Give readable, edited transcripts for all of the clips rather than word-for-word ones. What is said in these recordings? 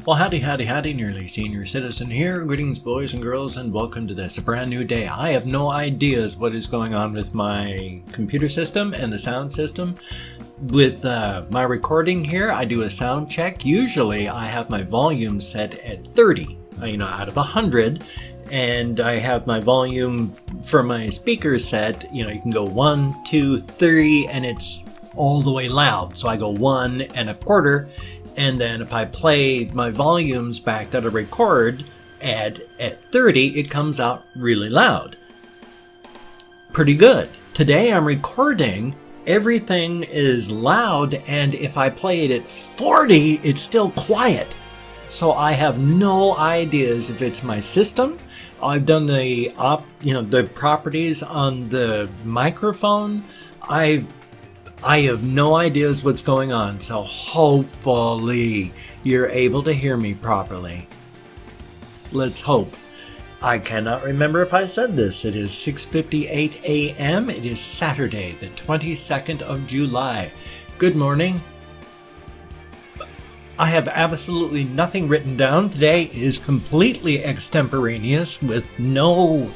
Well, howdy, nearly senior citizen here. Greetings, boys and girls, and welcome to this, a brand new day. I have no ideas what is going on with my computer system and the sound system. With my recording here, I do a sound check. Usually, I have my volume set at 30, out of 100. And I have my volume for my speakers set, you can go 1, 2, 3, and it's all the way loud. So I go 1 1/4. And then if I play my volumes back that I record at 30, it comes out really loud. Pretty good. Today I'm recording, everything is loud, and if I play it at 40, it's still quiet. So I have no ideas if it's my system. I've done the the properties on the microphone. I have no ideas what's going on, so hopefully you're able to hear me properly. Let's hope. I cannot remember if I said this. It is 6:58 a.m. It is Saturday, the 22nd of July. Good morning. I have absolutely nothing written down. Today is completely extemporaneous with no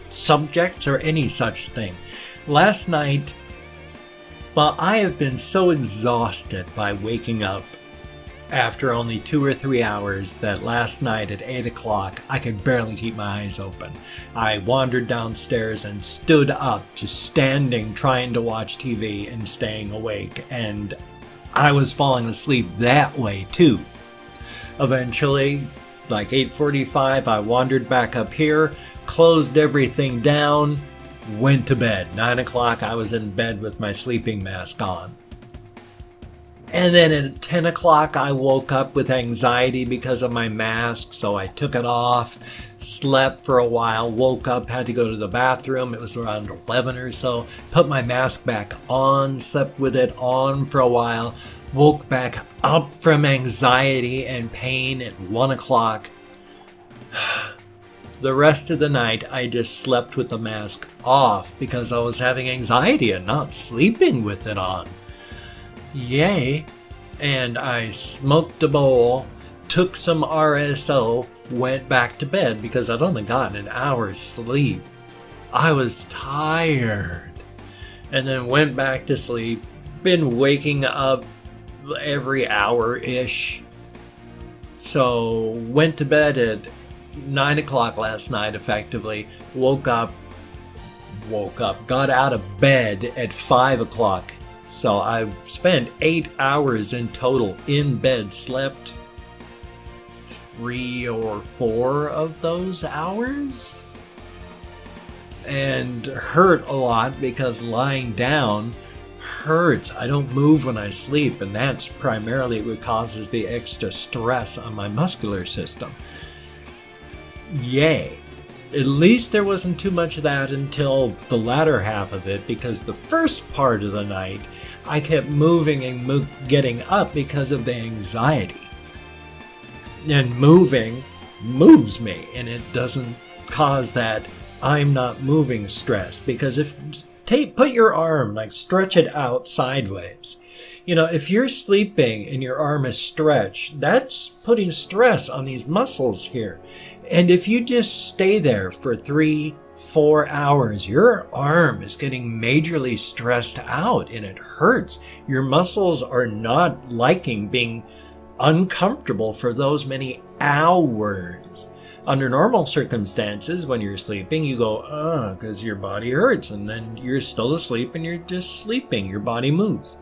subjects or any such thing. Last night, well, I have been so exhausted by waking up after only 2 or 3 hours that last night at 8 o'clock, I could barely keep my eyes open. I wandered downstairs and stood up, just standing, trying to watch TV and staying awake, and I was falling asleep that way too. Eventually, like 8:45, I wandered back up here, closed everything down, went to bed. 9 o'clock, I was in bed with my sleeping mask on. And then at 10 o'clock, I woke up with anxiety because of my mask, so I took it off, slept for a while, woke up, had to go to the bathroom. It was around 11 or so. Put my mask back on, slept with it on for a while, woke back up from anxiety and pain at 1 o'clock. The rest of the night, I just slept with the mask off because I was having anxiety and not sleeping with it on. Yay! And I smoked a bowl, took some RSO, went back to bed because I'd only gotten an hour's sleep. I was tired. And then went back to sleep. Been waking up every hour-ish. So went to bed at 9 o'clock last night, effectively. Woke up, got out of bed at 5 o'clock. So I spent 8 hours in total in bed, slept 3 or 4 of those hours. And hurt a lot because lying down hurts. I don't move when I sleep, and that's primarily what causes the extra stress on my muscular system. Yay. At least there wasn't too much of that until the latter half of it, because the first part of the night I kept moving and getting up because of the anxiety. And moving moves me, and it doesn't cause that I'm not moving stress. Because put your arm, stretch it out sideways. If you're sleeping and your arm is stretched, that's putting stress on these muscles here. And if you just stay there for 3, 4 hours, your arm is getting majorly stressed out and it hurts. Your muscles are not liking being uncomfortable for those many hours. Under normal circumstances, when you're sleeping, you go, because your body hurts, and then you're still asleep and you're just sleeping. Your body moves.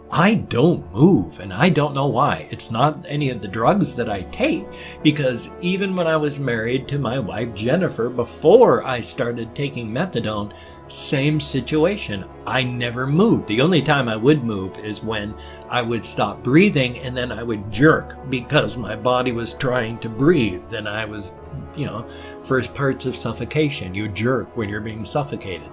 I don't move, and I don't know why. It's not any of the drugs that I take, because even when I was married to my wife Jennifer, before I started taking methadone, same situation. I never moved. The only time I would move is when I would stop breathing, and then I would jerk because my body was trying to breathe. Then I was, first parts of suffocation. You jerk when you're being suffocated.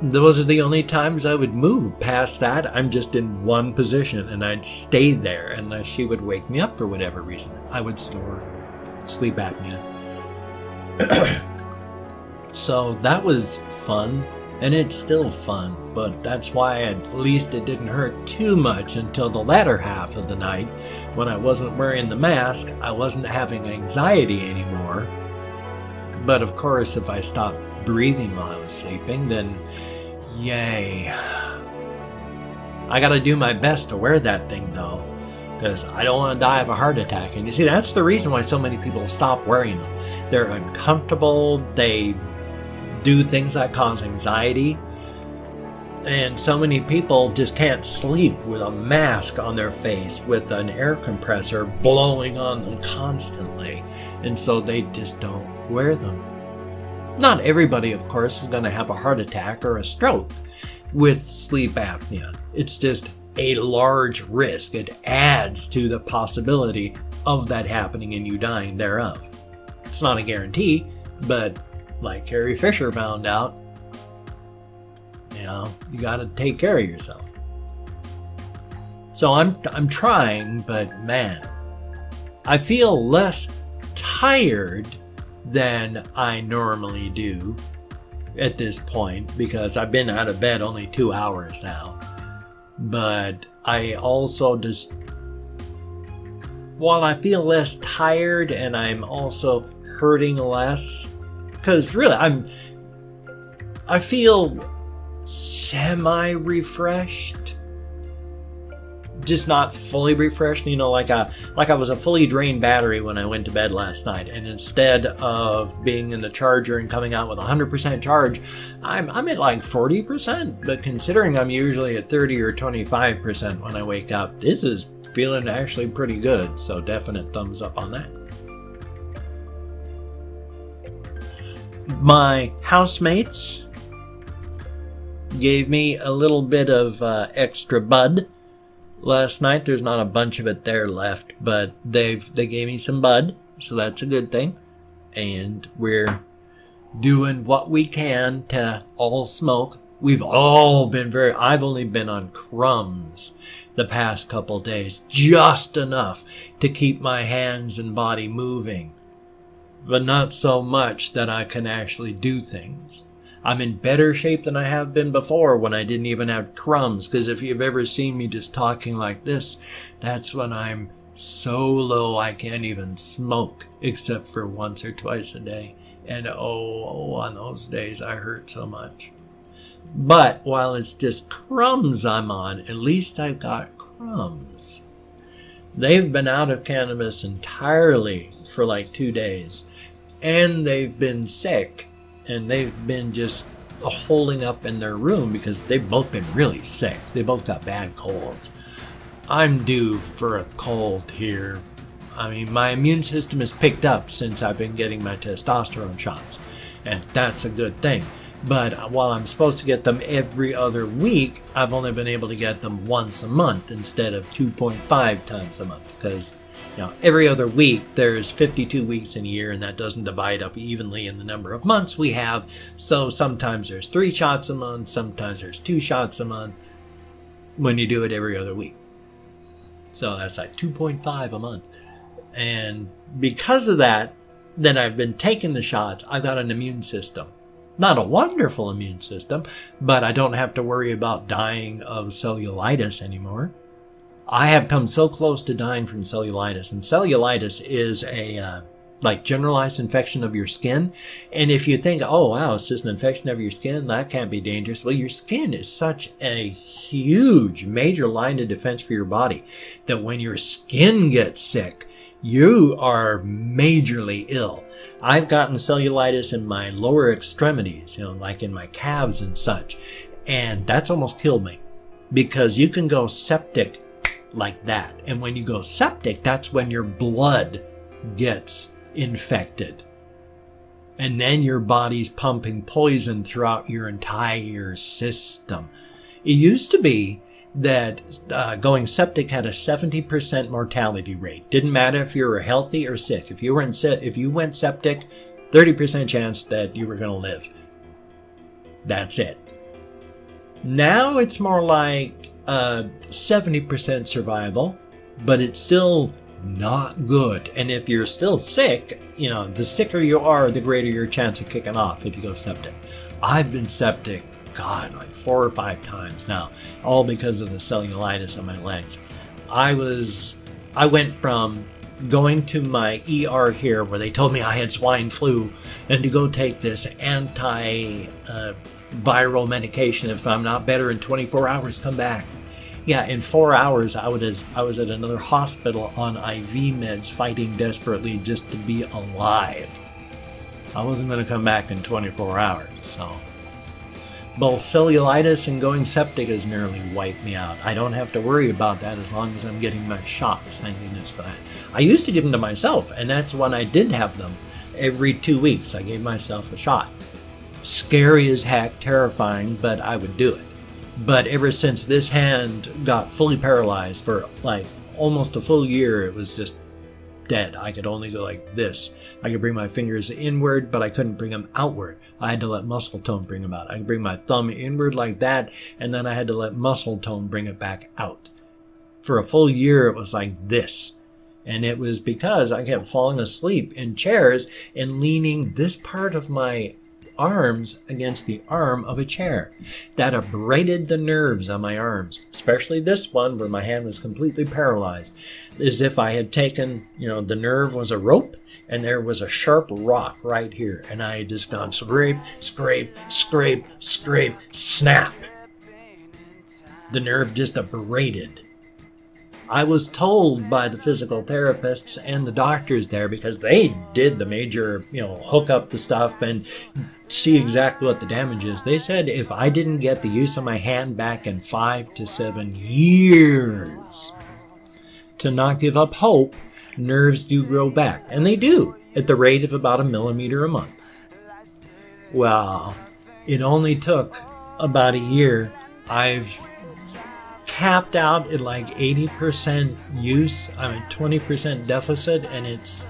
Those are the only times I would move. Past that, I'm just in one position, and I'd stay there unless she would wake me up for whatever reason. I would snore, sleep apnea. So that was fun and it's still fun, but that's why at least it didn't hurt too much until the latter half of the night. When I wasn't wearing the mask, I wasn't having anxiety anymore. But of course, if I stopped breathing while I was sleeping, then yay. I gotta do my best to wear that thing though, because I don't want to die of a heart attack. And you see, that's the reason why so many people stop wearing them. They're uncomfortable, they do things that cause anxiety, and so many people just can't sleep with a mask on their face with an air compressor blowing on them constantly, and so they just don't wear them. Not everybody, of course, is going to have a heart attack or a stroke with sleep apnea. It's just a large risk. It adds to the possibility of that happening and you dying thereof. It's not a guarantee, but like Carrie Fisher found out, you know, you got to take care of yourself. So I'm trying, but man, I feel less tired than I normally do at this point because I've been out of bed only 2 hours now. But I also just, while I feel less tired and I'm also hurting less, because really I feel semi-refreshed, just not fully refreshed, you know, like I was a fully drained battery when I went to bed last night, and instead of being in the charger and coming out with 100% charge, I'm at like 40%, but considering I'm usually at 30 or 25% when I wake up, this is feeling actually pretty good, so definite thumbs up on that. My housemates gave me a little bit of extra bud last night. There's not a bunch of it there left, but they gave me some bud, so that's a good thing. And we're doing what we can to all smoke. We've all been I've only been on crumbs the past couple days, just enough to keep my hands and body moving, but not so much that I can actually do things. I'm in better shape than I have been before when I didn't even have crumbs, because if you've ever seen me just talking like this, that's when I'm so low I can't even smoke except for once or twice a day. And oh, on those days I hurt so much. But while it's just crumbs I'm on, at least I've got crumbs. They've been out of cannabis entirely for like 2 days, and they've been sick. And they've been just holding up in their room because they've both been really sick. They both got bad colds. I'm due for a cold here. I mean, my immune system has picked up since I've been getting my testosterone shots, and that's a good thing. But while I'm supposed to get them every other week, I've only been able to get them once a month instead of 2.5 times a month, because you know, every other week there's 52 weeks in a year, and that doesn't divide up evenly in the number of months we have. So sometimes there's 3 shots a month, sometimes there's 2 shots a month when you do it every other week. So that's like 2.5 a month. And because of that, then I've been taking the shots. I've got an immune system. Not a wonderful immune system, but I don't have to worry about dying of cellulitis anymore. I have come so close to dying from cellulitis, and cellulitis is a like generalized infection of your skin. And if you think, oh wow, it's just an infection of your skin, that can't be dangerous. Well, your skin is such a huge major line of defense for your body that when your skin gets sick, you are majorly ill. I've gotten cellulitis in my lower extremities, you know, like in my calves and such, and that's almost killed me, because you can go septic like that. And when you go septic, that's when your blood gets infected. And then your body's pumping poison throughout your entire system. It used to be that going septic had a 70% mortality rate. Didn't matter if you were healthy or sick. If you went septic, 30% chance that you were going to live. That's it. Now it's more like 70% survival, but it's still not good. And if you're still sick, you know, the sicker you are, the greater your chance of kicking off if you go septic. I've been septic God, like 4 or 5 times now, all because of the cellulitis on my legs. I went from going to my ER here where they told me I had swine flu and to go take this anti-viral medication. If I'm not better in 24 hours, come back. Yeah, in 4 hours, I was at another hospital on IV meds fighting desperately just to be alive. I wasn't going to come back in 24 hours, so. Both cellulitis and going septic has nearly wiped me out. I don't have to worry about that as long as I'm getting my shots, thank goodness for that. I used to give them to myself, and that's when I did have them. Every 2 weeks, I gave myself a shot. Scary as heck, terrifying, but I would do it. But ever since this hand got fully paralyzed for like almost a full year, it was just dead. I could only go like this. I could bring my fingers inward, but I couldn't bring them outward. I had to let muscle tone bring them out. I could bring my thumb inward like that, and then I had to let muscle tone bring it back out. For a full year, it was like this. And it was because I kept falling asleep in chairs and leaning this part of my arms against the arm of a chair. That abraded the nerves on my arms, especially this one where my hand was completely paralyzed, as if I had taken, the nerve was a rope and there was a sharp rock right here, and I had just gone scrape, scrape, scrape, scrape, snap. The nerve just abraded. I was told by the physical therapists and the doctors there, because they did the major, hook up the stuff and see exactly what the damage is. They said if I didn't get the use of my hand back in 5 to 7 years, to not give up hope, nerves do grow back. And they do, at the rate of about 1 millimeter a month. Well, it only took about a year. I've capped out at like 80% use. I'm at 20% deficit, and it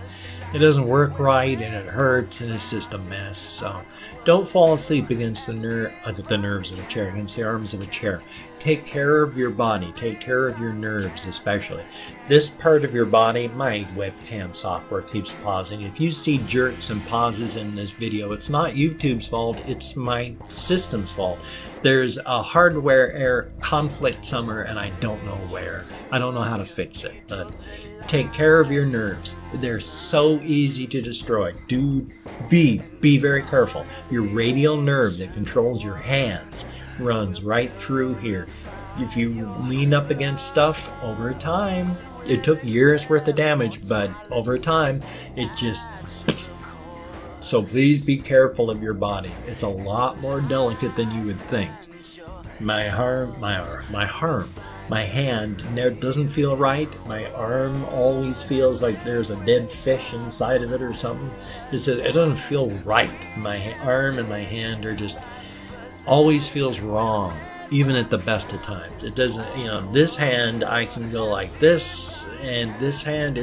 doesn't work right, and it hurts, and it's just a mess. So don't fall asleep against the nerves of a chair, against the arms of a chair. Take care of your body. Take care of your nerves, especially. This part of your body, my webcam software keeps pausing. If you see jerks and pauses in this video, it's not YouTube's fault, it's my system's fault. There's a hardware error conflict somewhere, and I don't know where. I don't know how to fix it, but take care of your nerves. They're so easy to destroy. Be very careful. Your radial nerve that controls your hands runs right through here. If you lean up against stuff, over time, it took years worth of damage, but over time, it just... So please be careful of your body. It's a lot more delicate than you would think. My hand never doesn't feel right. My arm always feels like there's a dead fish inside of it or something. It doesn't feel right. My arm and my hand are just always feels wrong, even at the best of times. It doesn't, this hand I can go like this, and this hand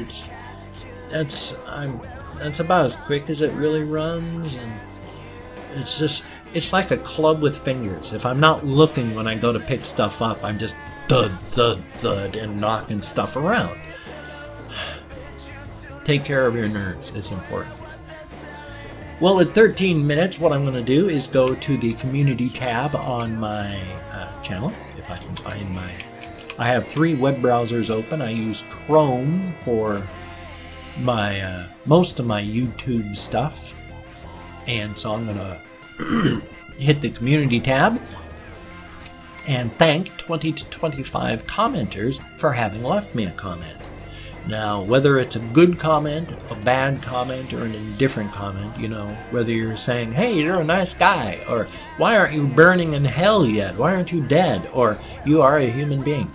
that's about as quick as it really runs, and it's like a club with fingers. If I'm not looking when I go to pick stuff up, I'm just thud, thud, thud, and knocking stuff around. Take care of your nerves. It's important. Well, at 13 minutes, what I'm going to do is go to the community tab on my channel, if I can find I have 3 web browsers open. I use Chrome for my most of my YouTube stuff, and so I'm going to hit the community tab and thank 20 to 25 commenters for having left me a comment. Now, whether it's a good comment, a bad comment, or an indifferent comment, whether you're saying, hey, you're a nice guy, or why aren't you burning in hell yet? Why aren't you dead? Or you are a human being.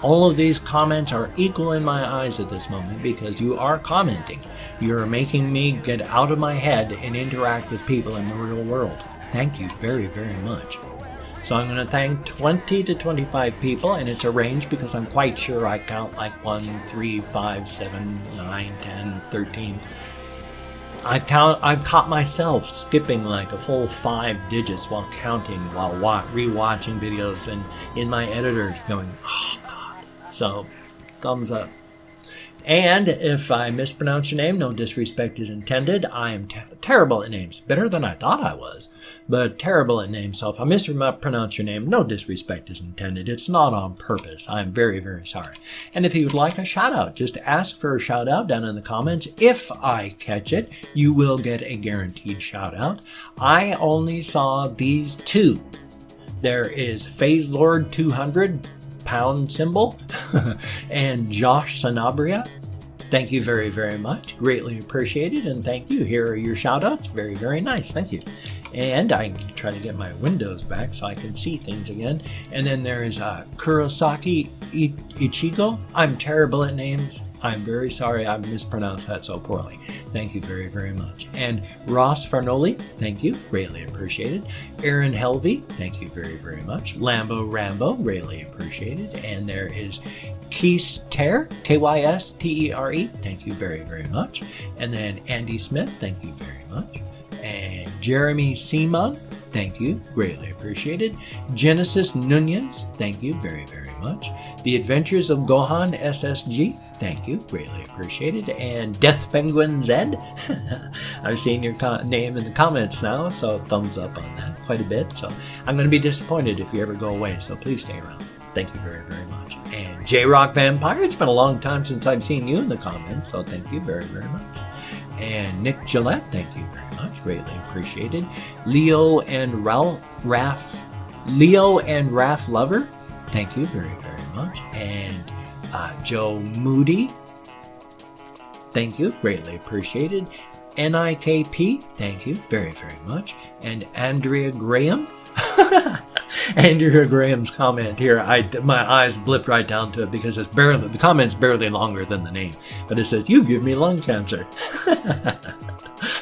All of these comments are equal in my eyes at this moment because you are commenting. You're making me get out of my head and interact with people in the real world. Thank you very, very much. So I'm going to thank 20 to 25 people, and it's a range because I'm quite sure I count like 1, 3, 5, 7, 9, 10, 13. I've caught myself skipping like a full 5 digits while counting, while rewatching videos, and in my editor going, oh God. So, thumbs up. And if I mispronounce your name, no disrespect is intended. I am terrible at names. Better than I thought I was, but terrible at names. So if I mispronounce your name, no disrespect is intended. It's not on purpose. I'm very, very sorry. And if you would like a shout out, just ask for a shout out down in the comments. If I catch it, you will get a guaranteed shout out. I only saw these two. There is Phase Lord 200 pound symbol and Josh Sanabria. Thank you very, very much. Greatly appreciated, and thank you. Here are your shout outs. Very, very nice. Thank you. And I can try to get my windows back so I can see things again. And then there is Kurosaki Ichigo. I'm terrible at names. I'm very sorry I mispronounced that so poorly. Thank you very, very much. And Ross Farnoli, thank you. Greatly appreciated. Aaron Helvey, thank you very, very much. Lambo Rambo, greatly appreciated. And there is Kyster, Kyster, thank you very, very much. And then Andy Smith, thank you very much. And Jeremy Simon, thank you, greatly appreciated. Genesis Nunez, thank you very, very much. The Adventures of Gohan SSG, thank you, greatly appreciated. And Death Penguin Zed, I've seen your name in the comments now, so thumbs up on that quite a bit. So I'm going to be disappointed if you ever go away, so please stay around. Thank you very, very much. And J-Rock Vampire, it's been a long time since I've seen you in the comments, so thank you very, very much. And Nick Gillette, thank you very much, greatly appreciated. Leo and Raf Lover, thank you very, very much. And Joe Moody, thank you, greatly appreciated. NIKP, thank you very, very much. And Andrea Graham, Andrea Graham's comment here, my eyes blipped right down to it because it's barely, the comment's barely longer than the name, but it says, "You give me lung cancer."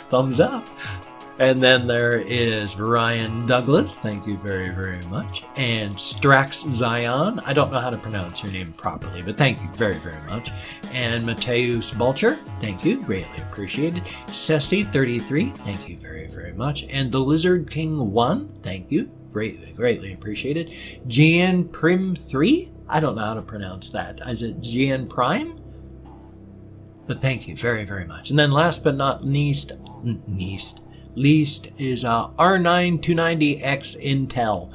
Thumbs up. And then there is Ryan Douglas, thank you very, very much. And Strax Zion, I don't know how to pronounce your name properly, but thank you very, very much. And Mateus Bulcher, thank you, greatly appreciated. Ceci33, thank you very, very much. And the Lizard King 1, thank you, greatly, greatly appreciated. GN Prim 3, I don't know how to pronounce that. Is it GN Prime? But thank you very, very much. And then last but not least is R9 290X Intel.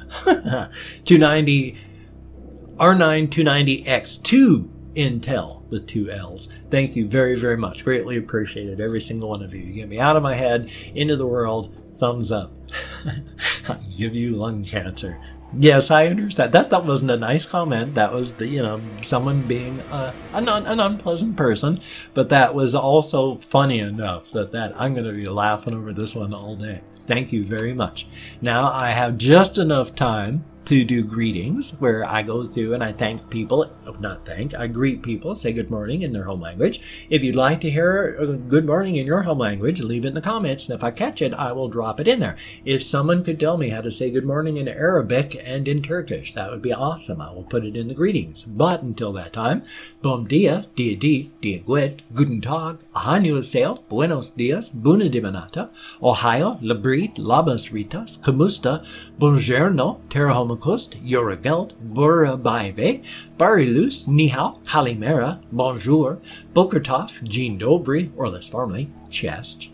R9 290X2 Intel with 2 L's. Thank you very, very much. Greatly appreciated, every single one of you. You get me out of my head, into the world. Thumbs up. I give you lung cancer. Yes, I understand. That wasn't a nice comment. That was the, someone being an unpleasant person, but that was also funny enough that I'm going to be laughing over this one all day. Thank you very much. Now I have just enough time to do greetings, where I go through and I thank people, I greet people, say good morning in their home language. If you'd like to hear a good morning in your home language, leave it in the comments, and if I catch it, I will drop it in there. If someone could tell me how to say good morning in Arabic and in Turkish, that would be awesome. I will put it in the greetings. But until that time, bom dia, dia di, dia guet, guten tag, annyeonghaseyo, buenos dias, bună dimineața, ohayo, labrit, labas ritas, kamusta, buongiorno, terahoma Kost, Yoragelt, Bura Baive, Barilus, Nihao, Kalimera, Bonjour, Bokertov, Jean Dobry, or less formally, Chest,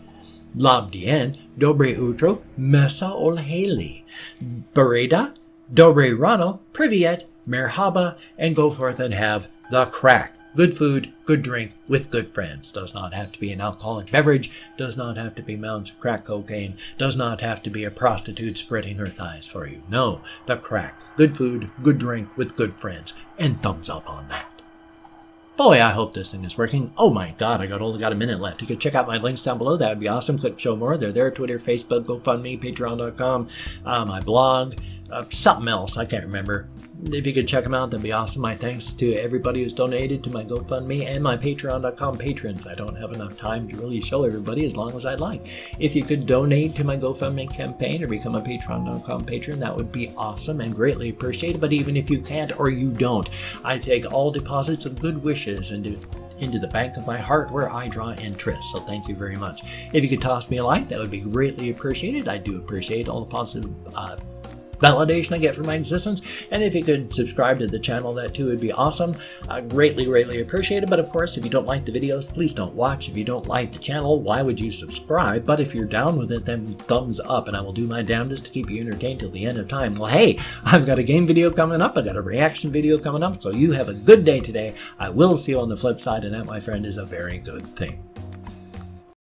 Labdien, Dobre Utro, Mesa Olheli, Bereda, Dobre Rano, Privyet, Merhaba, and go forth and have the crack. Good food, good drink, with good friends. Does not have to be an alcoholic beverage, does not have to be mounds of crack cocaine, does not have to be a prostitute spreading her thighs for you. No, the crack. Good food, good drink, with good friends. And thumbs up on that. Boy, I hope this thing is working. Oh my god, I only got a minute left. You could check out my links down below. That would be awesome. Click show more. They're there. Twitter, Facebook, GoFundMe, Patreon.com, my blog, something else. I can't remember. If you could check them out, that'd be awesome. My thanks to everybody who's donated to my GoFundMe and my Patreon.com patrons. I don't have enough time to really show everybody as long as I'd like. If you could donate to my GoFundMe campaign or become a Patreon.com patron, that would be awesome and greatly appreciated. But even if you can't or you don't, I take all deposits of good wishes into the bank of my heart where I draw interest. So thank you very much. If you could toss me a like, that would be greatly appreciated. I do appreciate all the positive validation I get for my existence. And if you could subscribe to the channel, that too would be awesome. Greatly appreciated. But of course, if you don't like the videos, please don't watch. If you don't like the channel, why would you subscribe? But if you're down with it, then thumbs up, and I will do my damnedest to keep you entertained till the end of time. Well, hey, I've got a game video coming up. I got a reaction video coming up. So you have a good day today. I will see you on the flip side, and that, my friend, is a very good thing.